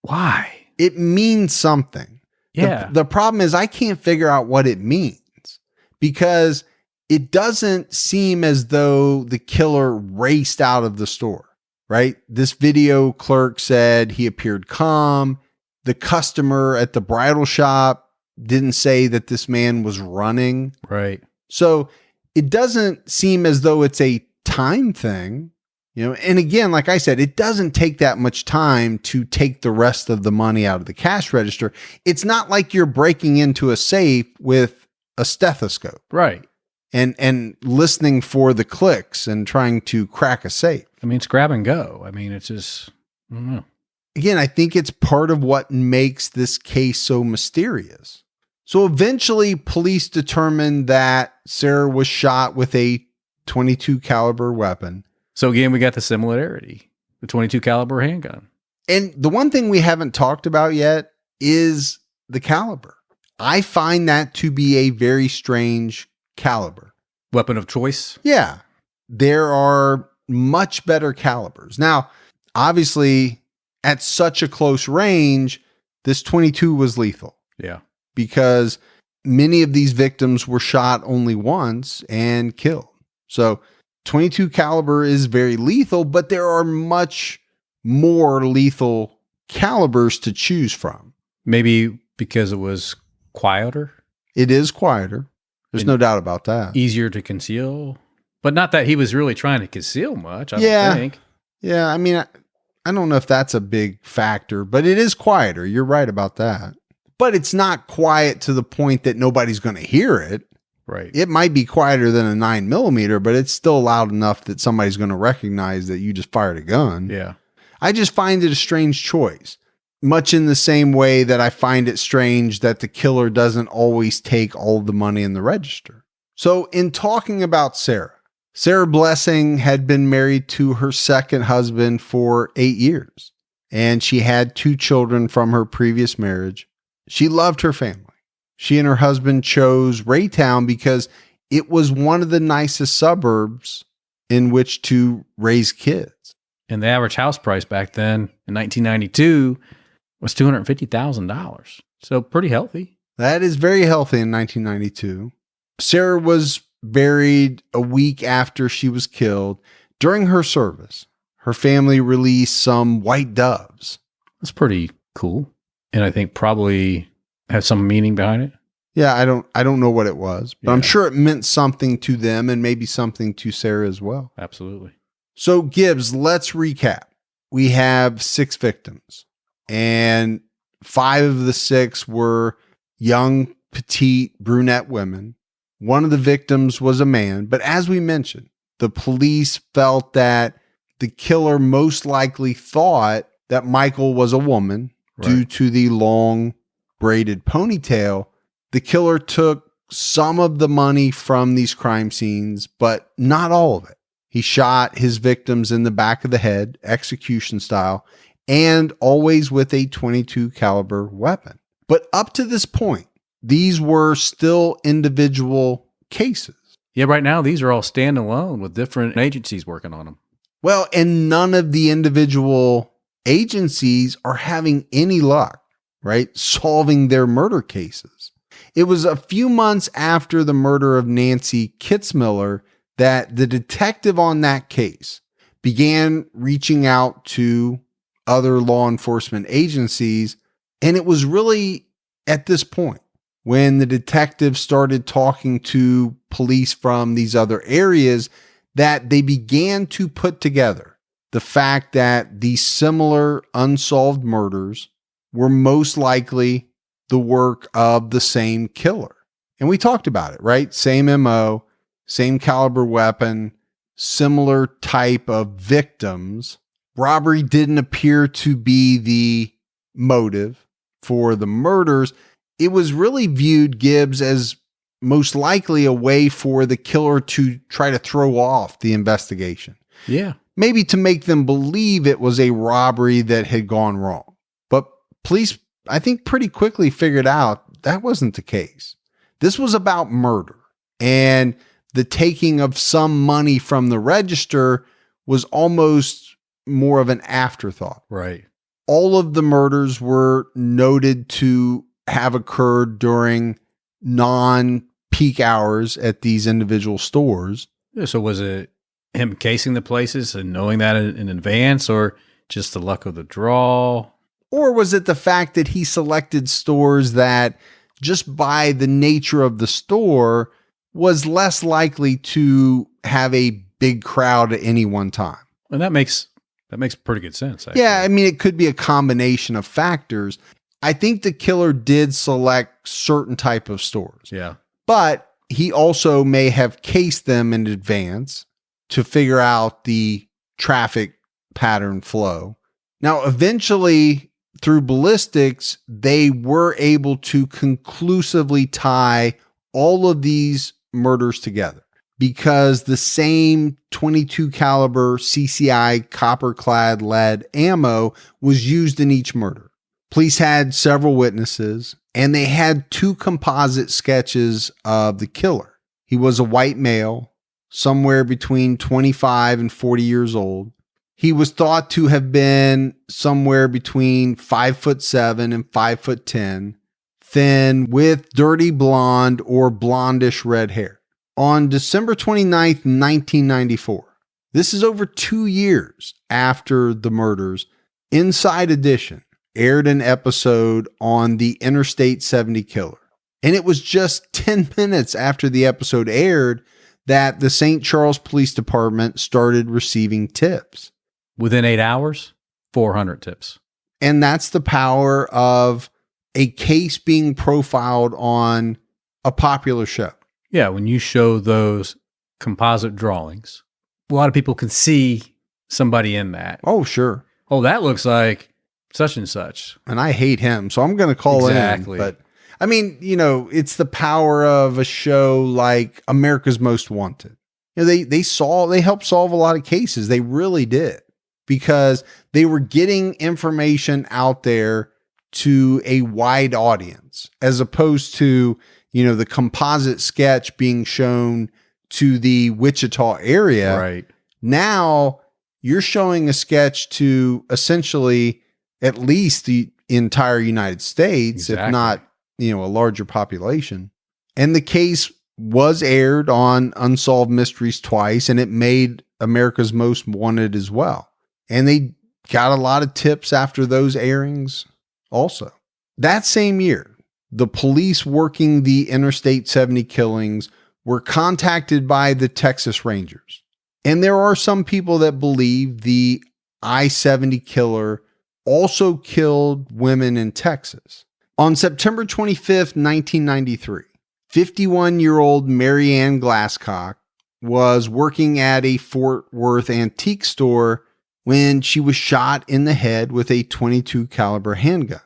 why? It means something. Yeah. The problem is I can't figure out what it means because it doesn't seem as though the killer raced out of the store, right? This video clerk said he appeared calm. The customer at the bridal shop didn't say that this man was running. Right. So it doesn't seem as though it's a time thing, and again, like I said, it doesn't take that much time to take the rest of the money out of the cash register. It's not like you're breaking into a safe with a stethoscope, right? And listening for the clicks and trying to crack a safe. I mean, it's grab and go. I mean, it's just, I don't know. Again, I think it's part of what makes this case so mysterious. So eventually police determined that Sarah was shot with a .22 caliber weapon. So again, we got the similarity, the .22 caliber handgun. And the one thing we haven't talked about yet is the caliber. I find that to be a very strange caliber. Weapon of choice? Yeah. There are much better calibers. Now, obviously, at such a close range, this .22 was lethal. Yeah. Because many of these victims were shot only once and killed. So .22 caliber is very lethal, but there are much more lethal calibers to choose from. Maybe because it was quieter? It is quieter. There's no doubt about that. Easier to conceal. But not that he was really trying to conceal much, I don't think. Yeah, I mean, I don't know if that's a big factor, but it is quieter. You're right about that. But it's not quiet to the point that nobody's going to hear it. Right. It might be quieter than a 9mm, but it's still loud enough that somebody's going to recognize that you just fired a gun. Yeah. I just find it a strange choice, much in the same way that I find it strange that the killer doesn't always take all the money in the register. So in talking about Sarah, Sarah Blessing had been married to her second husband for 8 years, and she had 2 children from her previous marriage. She loved her family. She and her husband chose Raytown because it was one of the nicest suburbs in which to raise kids. And the average house price back then in 1992 was $250,000. So pretty healthy. That is very healthy in 1992. Sarah was buried a week after she was killed. During her service, her family released some white doves. That's pretty cool. And I think probably has some meaning behind it. Yeah, I don't know what it was, but I'm sure it meant something to them and maybe something to Sarah as well. Absolutely. So Gibbs, let's recap. We have 6 victims, and 5 of the 6 were young, petite, brunette women. One of the victims was a man, but as we mentioned, the police felt that the killer most likely thought that Michael was a woman due to the long braided ponytail. The killer took some of the money from these crime scenes, but not all of it. He shot his victims in the back of the head, execution style, and always with a .22 caliber weapon. But up to this point, these were still individual cases. Yeah, right now these are all standalone with different agencies working on them. Well, and none of the individual agencies are having any luck, right, solving their murder cases. It was a few months after the murder of Nancy Kitzmiller that the detective on that case began reaching out to other law enforcement agencies. And it was really at this point when the detective started talking to police from these other areas that they began to put together the fact that these similar unsolved murders were most likely the work of the same killer. And we talked about it, right? Same MO, same caliber weapon, similar type of victims. Robbery didn't appear to be the motive for the murders. It was really viewed, Gibbs, as most likely a way for the killer to try to throw off the investigation. Yeah. Maybe to make them believe it was a robbery that had gone wrong. But police, I think, pretty quickly figured out that wasn't the case. This was about murder. And the taking of some money from the register was almost more of an afterthought. Right. All of the murders were noted to have occurred during non-peak hours at these individual stores. Yeah, so was it him casing the places and knowing that in advance, or just the luck of the draw? Or was it the fact that he selected stores that just by the nature of the store was less likely to have a big crowd at any one time? And that makes pretty good sense, actually. Yeah, I mean, it could be a combination of factors. I think the killer did select certain type of stores. Yeah. But he also may have cased them in advance to figure out the traffic pattern flow. Now, eventually, through ballistics, they were able to conclusively tie all of these murders together because the same .22 caliber CCI copper-clad lead ammo was used in each murder. Police had several witnesses, and they had 2 composite sketches of the killer. He was a white male, somewhere between 25 and 40 years old. He was thought to have been somewhere between 5'7" and 5'10", thin, with dirty blonde or blondish red hair. On December 29th, 1994, this is over 2 years after the murders, Inside Edition aired an episode on the Interstate 70 Killer. And it was just 10 minutes after the episode aired that the St. Charles Police Department started receiving tips. Within 8 hours, 400 tips. And that's the power of a case being profiled on a popular show. Yeah, when you show those composite drawings, a lot of people can see somebody in that. Oh, sure. Oh, that looks like such and such. And I hate him, so I'm going to call in. But I mean, you know, it's the power of a show like America's Most Wanted. they helped solve a lot of cases. They really did, because they were getting information out there to a wide audience, as opposed to, the composite sketch being shown to the Wichita area. Right. Now you're showing a sketch to essentially at least the entire United States, Exactly. if not, a larger population. And the case was aired on Unsolved Mysteries twice, and it made America's Most Wanted as well. And they got a lot of tips after those airings also. That same year, the police working the Interstate 70 killings were contacted by the Texas Rangers. And there are some people that believe the I-70 killer also killed women in Texas. On September 25th, 1993, 51-year-old Mary Ann Glasscock was working at a Fort Worth antique store when she was shot in the head with a .22 caliber handgun.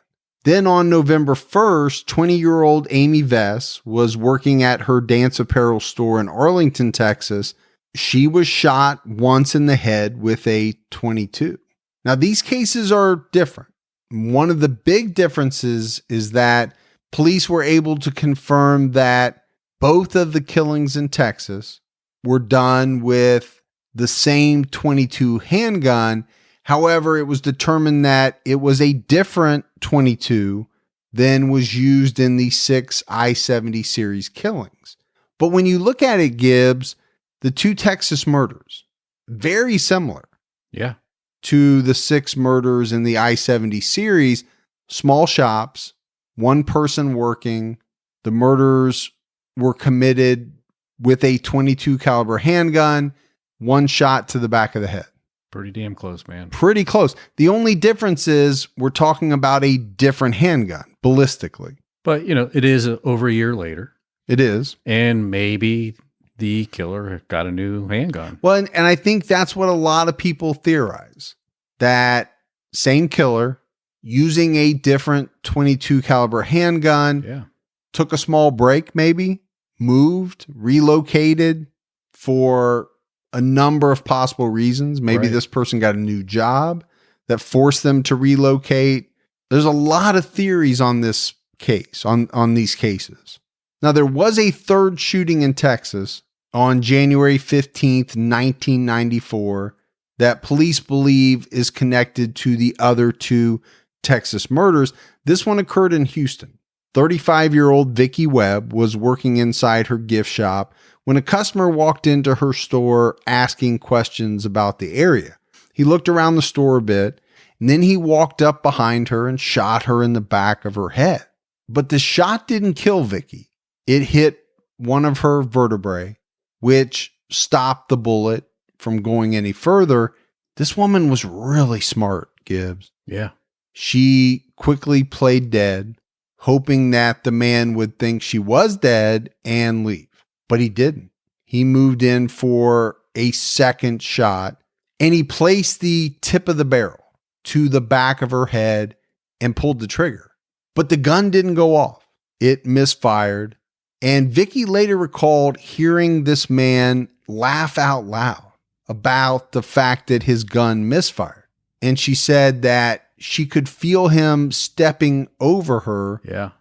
Then on November 1st, 20-year-old Amy Vess was working at her dance apparel store in Arlington, Texas. She was shot once in the head with a .22. Now, these cases are different. One of the big differences is that police were able to confirm that both of the killings in Texas were done with the same .22 handgun. However, it was determined that it was a different .22 than was used in the 6 I-70 series killings. But when you look at it, Gibbs, the 2 Texas murders, very similar. Yeah. To the 6 murders in the I-70 series. Small shops, one person working. The murders were committed with a .22 caliber handgun, one shot to the back of the head. Pretty damn close, man. Pretty close. The only difference is we're talking about a different handgun, ballistically. But, it is over a year later. It is. And maybe the killer got a new handgun. Well, and I think that's what a lot of people theorize. That same killer using a different .22 caliber handgun, took a small break maybe, moved, relocated for a number of possible reasons. Maybe this person got a new job that forced them to relocate. There's a lot of theories on this case, on these cases. Now, there was a third shooting in Texas on January 15th, 1994, that police believe is connected to the other 2 Texas murders. This one occurred in Houston. 35-year-old Vicki Webb was working inside her gift shop when a customer walked into her store asking questions about the area. He looked around the store a bit, and then he walked up behind her and shot her in the back of her head. But the shot didn't kill Vicki. It hit one of her vertebrae, which stopped the bullet from going any further. This woman was really smart, Gibbs. Yeah. She quickly played dead, hoping that the man would think she was dead and leave. But he didn't. He moved in for a second shot, and he placed the tip of the barrel to the back of her head and pulled the trigger. But the gun didn't go off. It misfired. And Vicki later recalled hearing this man laugh out loud about the fact that his gun misfired. And she said that she could feel him stepping over her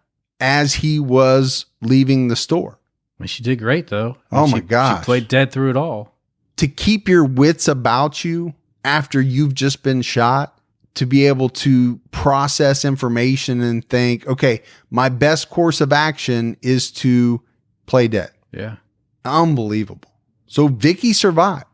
as he was leaving the store. I mean, she did great, though. My gosh. She played dead through it all. To keep your wits about you after you've just been shot, to be able to process information and think, okay, my best course of action is to play dead. Yeah. Unbelievable. So Vicki survived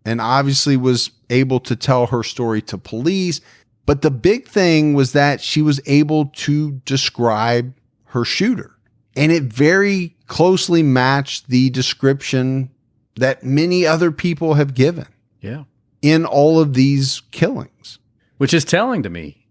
and obviously was able to tell her story to police. But the big thing was that she was able to describe her shooter. And it very closely matched the description that many other people have given. Yeah. In all of these killings. Which is telling to me.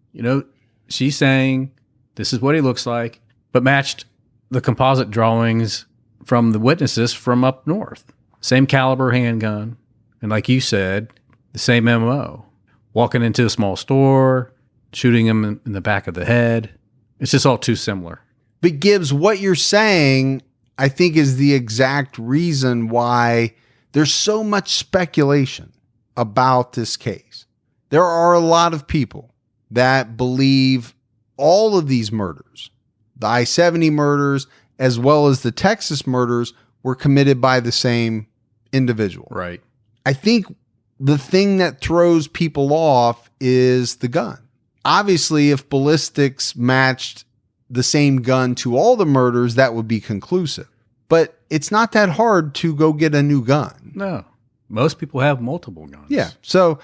She's saying this is what he looks like, but matched the composite drawings from the witnesses from up north. Same caliber handgun. And like you said, the same MO. Walking into a small store, shooting him in the back of the head. It's just all too similar. But Gibbs, what you're saying, I think, is the exact reason why there's so much speculation about this case. There are a lot of people that believe all of these murders, the I-70 murders, as well as the Texas murders, were committed by the same individual. Right. I think the thing that throws people off is the gun. Obviously, if ballistics matched the same gun to all the murders, that would be conclusive. But it's not that hard to go get a new gun. No. Most people have multiple guns. Yeah. So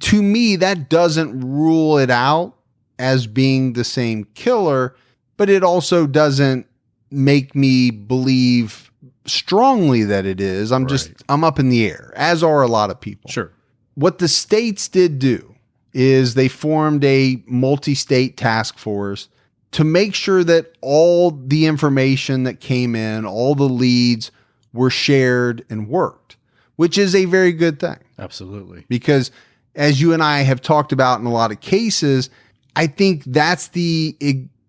to me, that doesn't rule it out as being the same killer, but it also doesn't make me believe strongly that it is. I'm up in the air, as are a lot of people. Sure. What the states did do is they formed a multi-state task force to make sure that all the information that came in, all the leads were shared and worked, which is a very good thing. Absolutely. Because as you and I have talked about in a lot of cases, I think that's the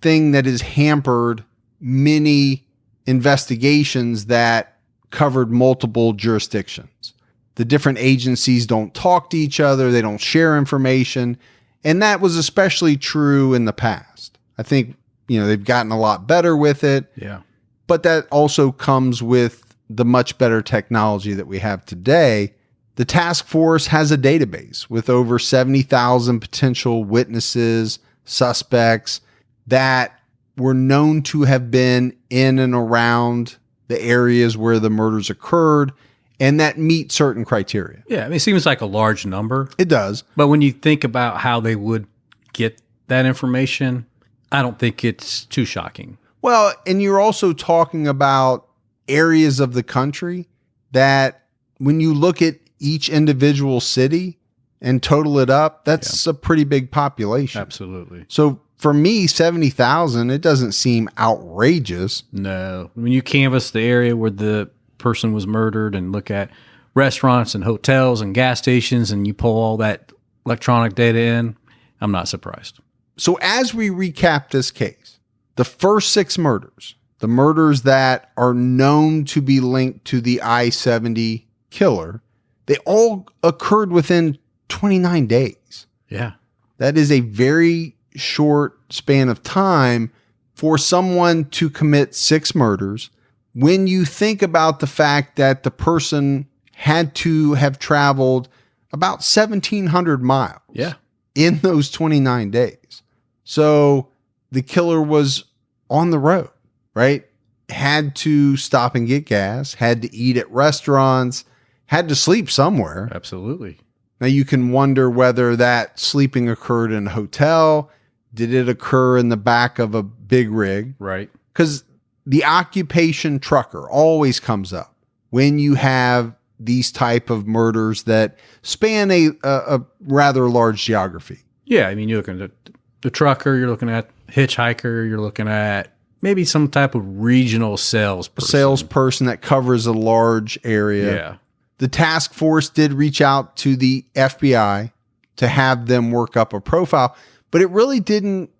thing that has hampered many investigations that covered multiple jurisdictions. The different agencies don't talk to each other. They don't share information. And that was especially true in the past. I think, they've gotten a lot better with it. Yeah. But that also comes with the much better technology that we have today. The task force has a database with over 70,000 potential witnesses, suspects that were known to have been in and around the areas where the murders occurred and that meet certain criteria. Yeah, it seems like a large number. It does. But when you think about how they would get that information, I don't think it's too shocking. Well, and you're also talking about areas of the country that when you look at each individual city and total it up, that's a pretty big population. Absolutely. So for me, 70,000, it doesn't seem outrageous. No. When you canvass the area where the person was murdered and look at restaurants and hotels and gas stations and you pull all that electronic data in, I'm not surprised. So as we recap this case, the first 6 murders, the murders that are known to be linked to the I-70 killer, they all occurred within 29 days. Yeah. That is a very short span of time for someone to commit 6 murders. When you think about the fact that the person had to have traveled about 1,700 miles in those 29 days. So the killer was on the road, right? Had to stop and get gas, had to eat at restaurants, had to sleep somewhere. Absolutely. Now you can wonder whether that sleeping occurred in a hotel. Did it occur in the back of a big rig? Right. Because the occupation trucker always comes up when you have these type of murders that span a rather large geography. Yeah, you're looking at the trucker, you're looking at hitchhiker, you're looking at maybe some type of regional salesperson. Salesperson that covers a large area. Yeah. The task force did reach out to the FBI to have them work up a profile, but it really didn't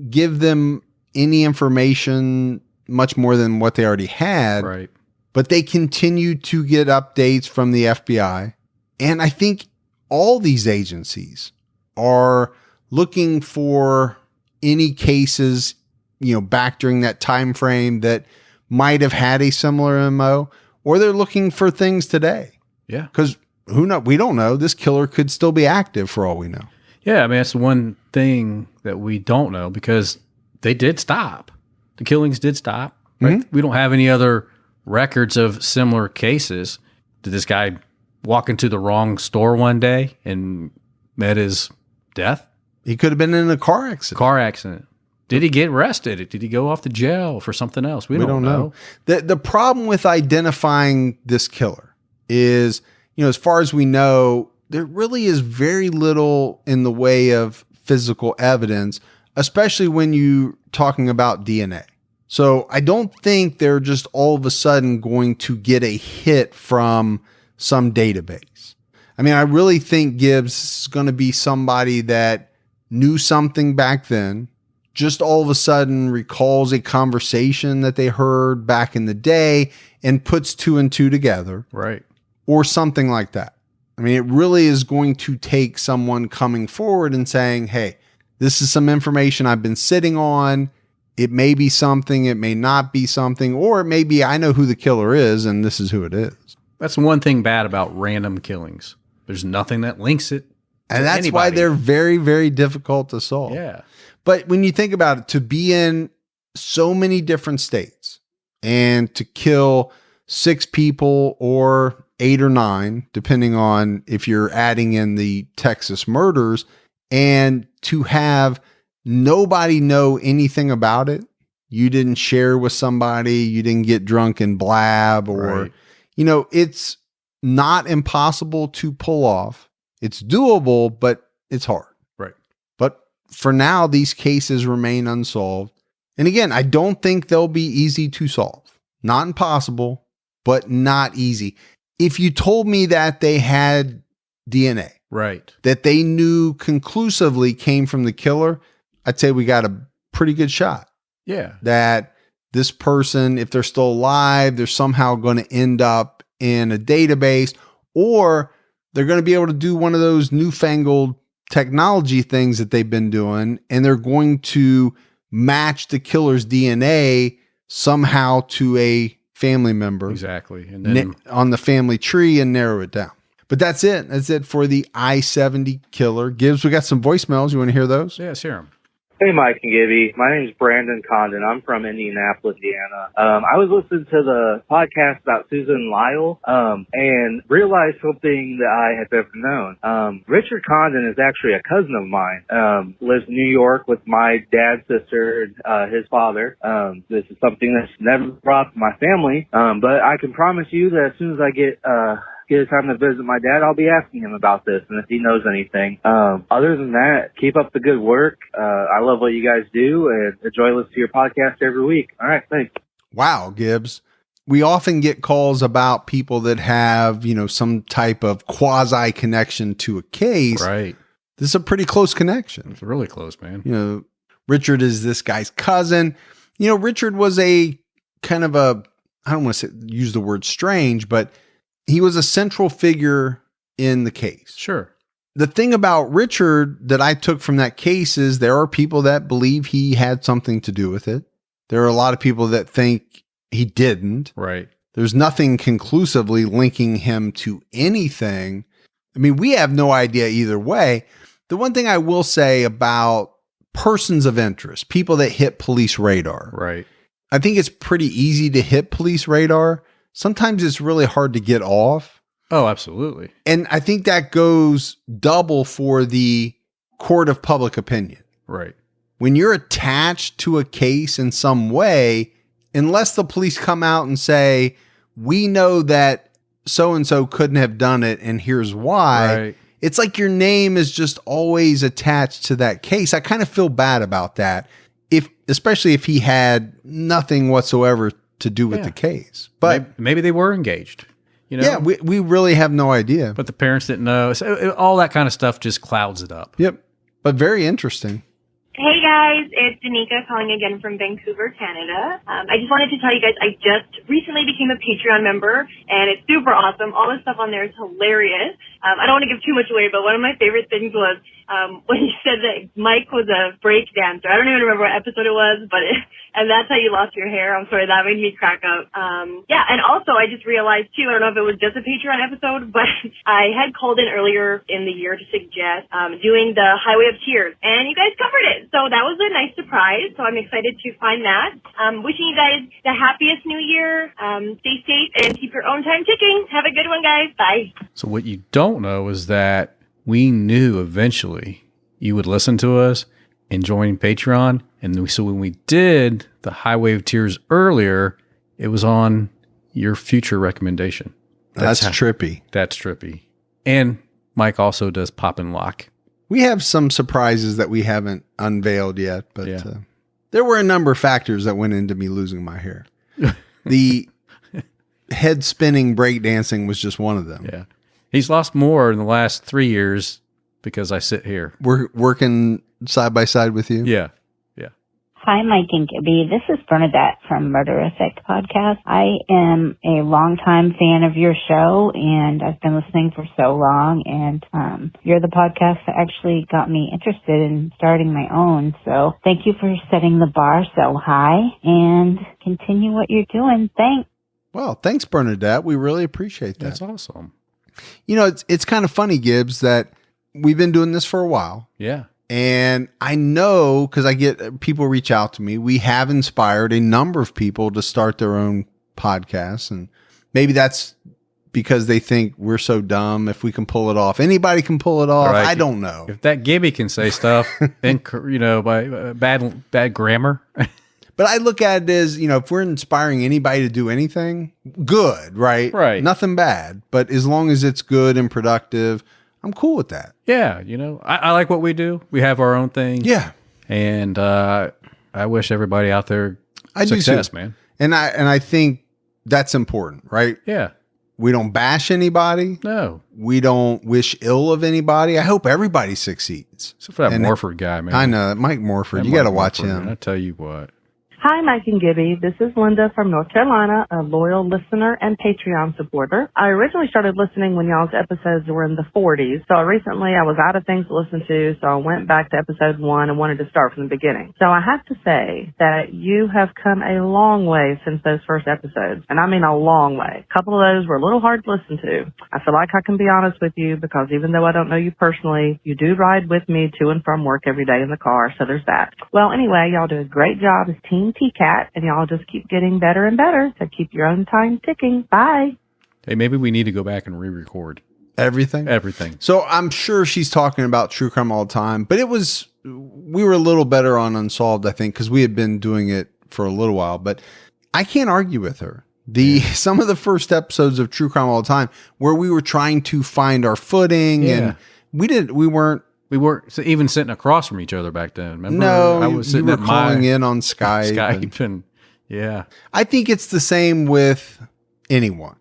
give them any information much more than what they already had. Right. But they continued to get updates from the FBI. And I think all these agencies are looking for any cases, back during that time frame that might have had a similar MO, or they're looking for things today. Yeah. Because we don't know. This killer could still be active for all we know. Yeah, that's one thing that we don't know because they did stop. The killings did stop. Right? Mm-hmm. We don't have any other records of similar cases. Did this guy walk into the wrong store one day and met his death? He could have been in a car accident. Did he get arrested? Did he go off to jail for something else? We don't know. The problem with identifying this killer is, as far as we know, there really is very little in the way of physical evidence, especially when you're talking about DNA. So I don't think they're just all of a sudden going to get a hit from some database. I really think Gibbs is going to be somebody that knew something back then, just all of a sudden recalls a conversation that they heard back in the day and puts 2 and 2 together. Right. or something like that. I mean, it really is going to take someone coming forward and saying, hey, this is some information I've been sitting on. It may be something, it may not be something, or it may be I know who the killer is and this is who it is. That's one thing bad about random killings. There's nothing that links it. And that's anybody. Why they're very, very difficult to solve. Yeah. But when you think about it, to be in so many different states and to kill 6 people or 8 or 9, depending on if you're adding in the Texas murders, and to have nobody know anything about it. You didn't share with somebody, you didn't get drunk and blab, or, it's not impossible to pull off. It's doable, but it's hard. Right. But for now, these cases remain unsolved. And again, I don't think they'll be easy to solve. Not impossible, but not easy. If you told me that they had DNA, right, that they knew conclusively came from the killer, I'd say we got a pretty good shot. Yeah. That this person, if they're still alive, they're somehow going to end up in a database, or they're going to be able to do one of those newfangled technology things that they've been doing, and they're going to match the killer's DNA somehow to a family member. Exactly. And then on the family tree and narrow it down. But that's it. That's it for the I70 Killer. Gibbs, we got some voicemails. You want to hear those? Yeah, hear them. Hey, Mike and Gibby. My name is Brandon Condon. I'm from Indianapolis, Indiana. I was listening to the podcast about Susan Lyle, and realized something that I had never known. Richard Condon is actually a cousin of mine. Lives in New York with my dad's sister and his father. This is something that's never brought to my family, but I can promise you that as soon as I get time to visit my dad, I'll be asking him about this and if he knows anything. Other than that, keep up the good work. I love what you guys do and enjoy listening to your podcast every week. All right, thanks. Wow, Gibbs. We often get calls about people that have, some type of quasi connection to a case. Right. This is a pretty close connection. It's really close, man. Richard is this guy's cousin. Richard was a kind of I don't want to use the word strange, but he was a central figure in the case. Sure. The thing about Richard that I took from that case is there are people that believe he had something to do with it. There are a lot of people that think he didn't. Right. There's nothing conclusively linking him to anything. I mean, we have no idea either way. The one thing I will say about persons of interest, people that hit police radar. Right. I think it's pretty easy to hit police radar. Sometimes it's really hard to get off. Oh, absolutely. And I think that goes double for the court of public opinion. Right. When you're attached to a case in some way, unless the police come out and say, we know that so-and-so couldn't have done it and here's why, right. It's like your name is just always attached to that case. I kind of feel bad about that, especially if he had nothing whatsoever to do with the case. But maybe they were engaged. Yeah, we really have no idea. But the parents didn't know. So all that kind of stuff just clouds it up. Yep. But very interesting. Hey guys, it's Danica calling again from Vancouver, Canada. I just wanted to tell you guys I just recently became a Patreon member, and it's super awesome. All the stuff on there is hilarious. I don't want to give too much away, but one of my favorite things was when you said that Mike was a break dancer. I don't even remember what episode it was, and that's how you lost your hair. I'm sorry, that made me crack up. And also I just realized too, I don't know if it was just a Patreon episode, but I had called in earlier in the year to suggest doing the Highway of Tears, and you guys covered it. So that was a nice surprise. So I'm excited to find that. Wishing you guys the happiest new year. Stay safe and keep your own time ticking. Have a good one, guys. Bye. So what you don't know is that we knew eventually you would listen to us and join Patreon. And so when we did the Highway of Tears earlier, it was on your future recommendation. That's trippy. That's trippy. And Mike also does Pop and Lock. We have some surprises that we haven't unveiled yet, but there were a number of factors that went into me losing my hair. The head spinning breakdancing was just one of them. Yeah. He's lost more in the last 3 years because I sit here. We're working side by side with you. Yeah. Yeah. Hi, Mike and Gibby. This is Bernadette from Murderific Podcast. I am a longtime fan of your show, and I've been listening for so long, and you're the podcast that actually got me interested in starting my own. So thank you for setting the bar so high, and continue what you're doing. Thanks. Well, thanks, Bernadette. We really appreciate that. That's awesome. You know, it's kind of funny, Gibbs, that we've been doing this for a while. Yeah. And I know, because I get people reach out to me, we have inspired a number of people to start their own podcasts. And maybe that's because they think we're so dumb if we can pull it off. Anybody can pull it off. Right. I don't know. If that Gibby can say stuff, then, by bad grammar. But I look at it as, if we're inspiring anybody to do anything, good, right? Right. Nothing bad. But as long as it's good and productive, I'm cool with that. Yeah, I like what we do. We have our own thing. Yeah. And I wish everybody out there success, man. And I think that's important, right? Yeah. We don't bash anybody. No. We don't wish ill of anybody. I hope everybody succeeds. Except for that Morford guy, man. I know, Mike Morford. You got to watch him. Man, I tell you what. Hi, Mike and Gibby. This is Linda from North Carolina, a loyal listener and Patreon supporter. I originally started listening when y'all's episodes were in the 40s, so recently I was out of things to listen to, so I went back to episode 1 and wanted to start from the beginning. So I have to say that you have come a long way since those first episodes, and I mean a long way. A couple of those were a little hard to listen to. I feel like I can be honest with you because even though I don't know you personally, you do ride with me to and from work every day in the car, so there's that. Well, anyway, y'all do a great job as Team TCAT, and y'all just keep getting better and better, so keep your own time ticking. Bye. Hey, maybe we need to go back and re-record everything. So I'm sure she's talking about true crime all the time, but we were a little better on Unsolved, I think, because we had been doing it for a little while, but I can't argue with her. Some of the first episodes of True Crime All the Time where we were trying to find our footing and we weren't even sitting across from each other back then. Remember? No, I was sitting calling in on Skype. And yeah. I think it's the same with anyone.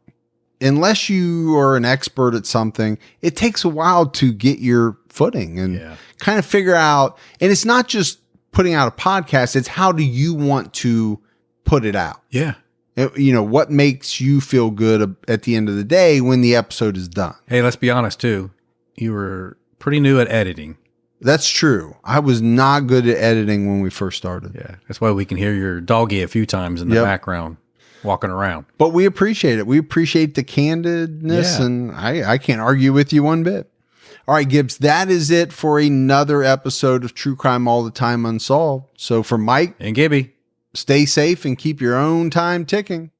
Unless you are an expert at something, it takes a while to get your footing and kind of figure out. And it's not just putting out a podcast. It's how do you want to put it out? Yeah. What makes you feel good at the end of the day when the episode is done? Hey, let's be honest too. You were pretty new at editing. That's true. I was not good at editing when we first started. Yeah. That's why we can hear your doggy a few times in the background walking around. But we appreciate it. We appreciate the candidness, and I can't argue with you one bit. All right, Gibbs, that is it for another episode of True Crime All the Time Unsolved. So for Mike and Gibby, stay safe and keep your own time ticking.